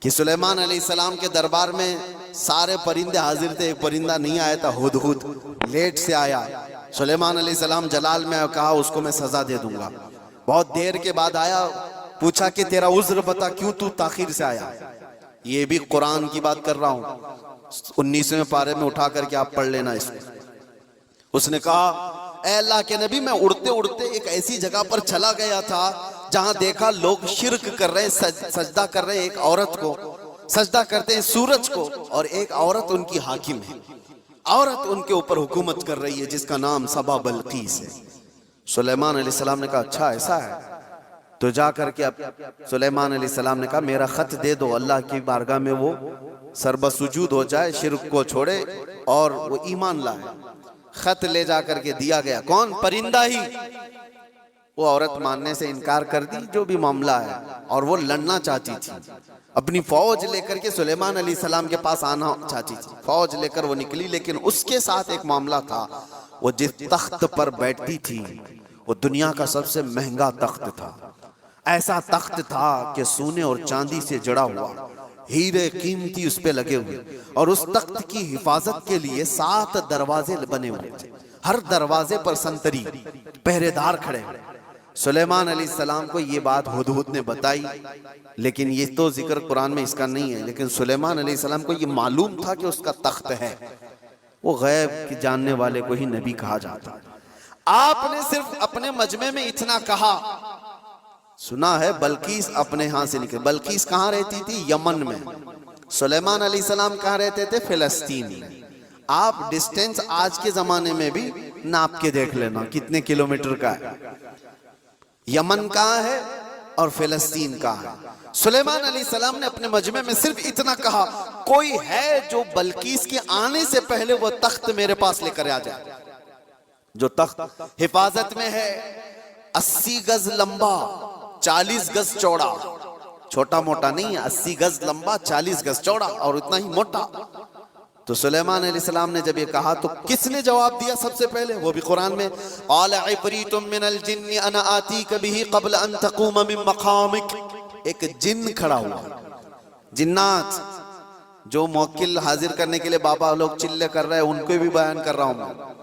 کہ سلیمان علیہ السلام کے دربار میں سارے پرندے حاضر تھے، ایک پرندہ نہیں آیا تھا، ہدہد لیٹ سے آیا۔ سلیمان علیہ السلام جلال میں کہا اس کو میں سزا دے دوں گا۔ بہت دیر کے بعد آیا، پوچھا کہ تیرا عذر بتا، کیوں تو تاخیر سے آیا؟ یہ بھی قرآن کی بات کر رہا ہوں، 19ویں پارے میں اٹھا کر کے آپ پڑھ لینا اس کو۔ اس نے کہا اے اللہ کے نبی، میں اڑتے اڑتے ایک ایسی جگہ پر چلا گیا تھا جہاں دیکھا لوگ شرک کر رہے ہیں، سجدہ کر رہے ہیں ایک عورت کو، سجدہ کرتے ہیں سورج کو، اور ایک عورت ان کی حاکم ہے، عورت ان کے اوپر حکومت کر رہی ہے جس کا نام سبا بلقیس ہے۔ سلیمان علیہ السلام نے کہا اچھا ایسا ہے تو جا کر کے، اب سلیمان علیہ السلام نے کہا میرا خط دے دو، اللہ کی بارگاہ میں وہ سربسجود ہو جائے، شرک کو چھوڑے اور وہ ایمان لائے۔ خط لے جا کر کے دیا گیا، کون؟ پرندہ ہی۔ وہ عورت ماننے سے انکار کر دی، جو بھی معاملہ ہے، اور وہ لڑنا چاہتی تھی، اپنی فوج لے کر کے سلیمان علیہ السلام کے پاس آنا چاہتی تھی، فوج لے کر وہ نکلی، لیکن اس کے ساتھ ایک معاملہ تھا، وہ جس تخت پر بیٹھتی تھی وہ دنیا کا سب سے مہنگا تخت تھا، ایسا تخت تھا کہ سونے اور چاندی سے جڑا ہوا، ہیرے قیمتی اس پہ لگے ہوئے، اور اس تخت کی حفاظت کے لیے 7 دروازے بنے ہوئے تھے، ہر دروازے پر سنتری پہرے دار کھڑے ہوئے۔ سلیمان علیہ السلام کو یہ بات ہدہد نے بتائی، لیکن یہ تو ذکر قرآن میں اس کا نہیں ہے، لیکن سلیمان علیہ السلام کو یہ معلوم تھا کہ اس کا تخت ہے۔ وہ غیب کی جاننے والے کو ہی نبی کہا جاتا ہے۔ آپ نے صرف اپنے مجمع میں اتنا کہا، سنا ہے بلقیس اپنے ہاں سے نکلے۔ بلقیس کہاں رہتی تھی؟ یمن میں۔ سلیمان علیہ السلام کہاں رہتے تھے؟ فلسطین میں۔ آپ ڈسٹینس آج کے زمانے میں بھی ناپ کے دیکھ لینا کتنے کلومیٹر کا ہے، یمن کہاں ہے اور فلسطین کہاں ہے۔ سلیمان علیہ السلام نے اپنے مجمع میں صرف اتنا کہا، کوئی ہے جو بلقیس کے آنے سے پہلے وہ تخت میرے پاس لے کر آ جائے، جو تخت حفاظت میں ہے، 80 گز لمبا 40 گز چوڑا، چھوٹا موٹا نہیں ہے، 80 گز لمبا 40 گز چوڑا اور اتنا ہی موٹا۔ تو سلیمان علیہ السلام نے جب یہ کہا تو کس نے جواب دیا سب سے پہلے؟ وہ بھی قرآن میں، قال عفریت من الجن انا آتیک بہ قبل ان تقوم من مقامک۔ ایک جن کھڑا ہوا، جنات جو موکل حاضر کرنے کے لیے بابا لوگ چلے کر رہے ہیں، ان کو بھی بیان کر رہا ہوں میں۔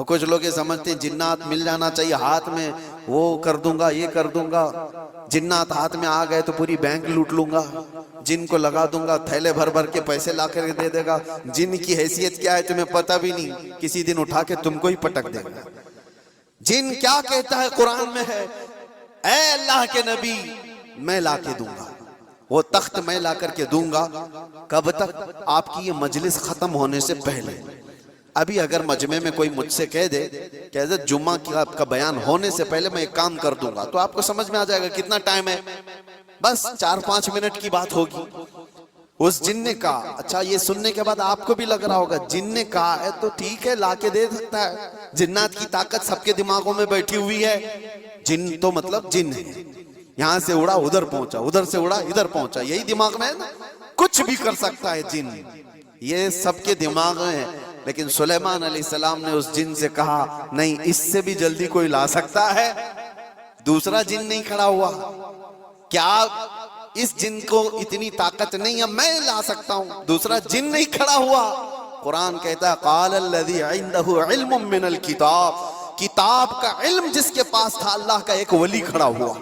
کچھ لوگ یہ سمجھتے ہیں جنات مل جانا چاہیے، ہاتھ میں وہ کر دوں گا، یہ کر دوں گا، جنات ہاتھ میں آ گئے تو پوری بینک لوٹ لوں گا، جن کو لگا دوں گا، تھیلے بھر بھر کے پیسے لا کر دے دے گا۔ جن کی حیثیت کیا ہے تمہیں پتہ بھی نہیں، کسی دن اٹھا کے تم کو ہی پٹک دے گا۔ جن کیا کہتا ہے قرآن میں ہے، اے اللہ کے نبی میں لا کے دوں گا، وہ تخت میں لا کر کے دوں گا۔ کب تک؟ آپ کی یہ مجلس ختم ہونے سے پہلے۔ ابھی اگر مجمع میں کوئی مجھ سے کہہ دے کہ حضرت جمعہ کا بیان ہونے سے پہلے میں ایک کام کر دوں گا، تو آپ کو سمجھ میں آ جائے گا کتنا ٹائم ہے، بس 4-5 منٹ کی بات ہوگی۔ اس جن نے کہا، اچھا یہ سننے کے بعد آپ کو بھی لگ رہا ہوگا جن نے کہا ہے تو ٹھیک ہے، لا کے دے سکتا ہے، جنات کی طاقت سب کے دماغوں میں بیٹھی ہوئی ہے، جن تو مطلب جن ہے، یہاں سے اڑا ادھر پہنچا، ادھر سے اڑا ادھر پہنچا، یہی دماغ میں ہے نا، کچھ بھی کر سکتا ہے جن، یہ سب کے دماغ میں ہے۔ لیکن سلیمان علیہ السلام نے اس جن سے کہا نہیں، اس سے بھی جلدی کوئی لا سکتا ہے۔ دوسرا جن نہیں کھڑا ہوا، کیا اس جن کو اتنی طاقت نہیں ہے میں لا سکتا ہوں؟ دوسرا جن نہیں کھڑا ہوا۔ قرآن کہتا ہے قال الذی عندہ علم من الکتاب، کتاب کا علم جس کے پاس تھا، اللہ کا ایک ولی کھڑا ہوا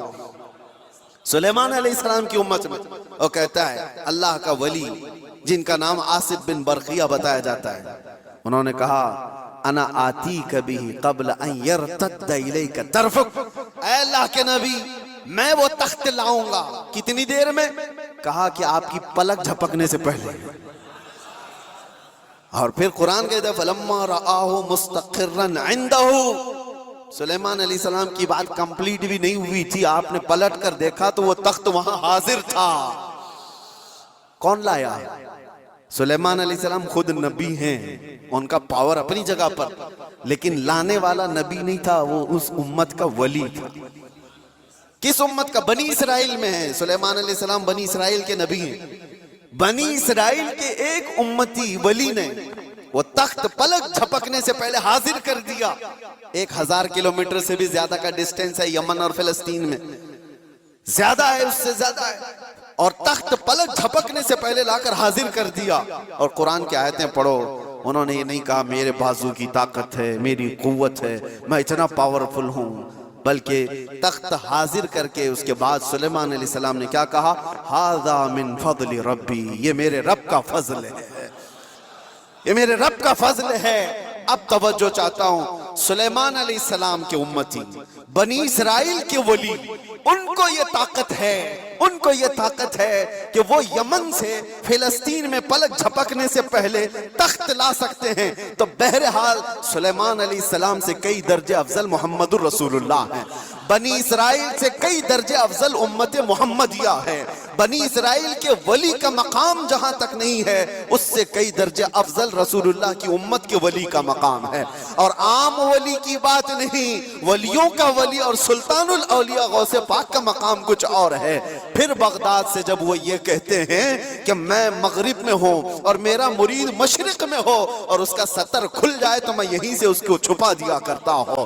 سلیمان علیہ السلام کی امت میں، وہ کہتا ہے اللہ کا ولی جن کا نام آصف بن برقیہ بتایا جاتا ہے، انہوں نے کہا انا آتیک بہ قبل ان یرتد الیک طرفک، اے اللہ کے نبی میں وہ تخت لاؤں گا، کتنی دیر میں؟ کہا کہ آپ کی پلک جھپکنے سے پہلے۔ اور پھر قرآن کہتا ہے فلما رآہ مستقرا عندہ، سلیمان علیہ السلام کی بات کمپلیٹ بھی نہیں ہوئی تھی، آپ نے پلٹ کر دیکھا تو وہ تخت وہاں حاضر تھا۔ کون لایا؟ سلیمان علیہ السلام خود نبی ہیں، ان کا پاور اپنی جگہ پر، لیکن لانے والا نبی نہیں تھا، وہ اس امت کا ولی تھا۔ کس امت کا؟ بنی اسرائیل میں ہے۔ سلیمان علیہ السلام بنی اسرائیل کے نبی ہیں۔ بنی اسرائیل کے ایک امتی ولی نے وہ تخت پلک جھپکنے سے پہلے حاضر کر دیا۔ 1000 کلومیٹر سے بھی زیادہ کا ڈسٹینس ہے یمن اور فلسطین میں، زیادہ ہے، اس سے زیادہ ہے۔ اور تخت پلک جھپکنے سے پہلے لا کر حاضر کر دیا. اور قرآن کی آیتیں پڑھو, انہوں نے یہ نہیں کہا میرے بازو کی طاقت ہے, میری قوت ہے, میں اتنا پاورفل ہوں, بلکہ تخت حاضر کر کے اس کے بعد سلیمان علیہ السلام نے کیا کہا, ھذا من فضل ربی, یہ میرے رب کا فضل ہے, یہ میرے رب کا فضل ہے. اب توجہ چاہتا ہوں, سلیمان علیہ السلام کے امتی, بنی اسرائیل کے ولی, ان کو یہ طاقت ہے, ان کو یہ طاقت ہے کہ وہ یمن سے فلسطین میں پلک جھپکنے سے پہلے تخت لا سکتے ہیں. تو بہرحال سلیمان علیہ السلام سے کئی درجے افضل محمد الرسول اللہ ہیں, بنی اسرائیل سے کئی درجے افضل امت محمدیہ ہے. بنی اسرائیل کے ولی کا مقام جہاں تک نہیں ہے, اس سے کئی درجے افضل رسول اللہ کی امت کے ولی کا مقام ہے. اور عام ولی کی بات نہیں, ولیوں کا ولی اور سلطان الاولیاء غوث پاک کا مقام کچھ اور ہے. پھر بغداد سے جب وہ یہ کہتے ہیں کہ میں مغرب میں ہوں اور میرا مرید مشرق میں ہو, اور اس کا ستر کھل جائے تو میں یہیں سے اس کو چھپا دیا کرتا ہوں.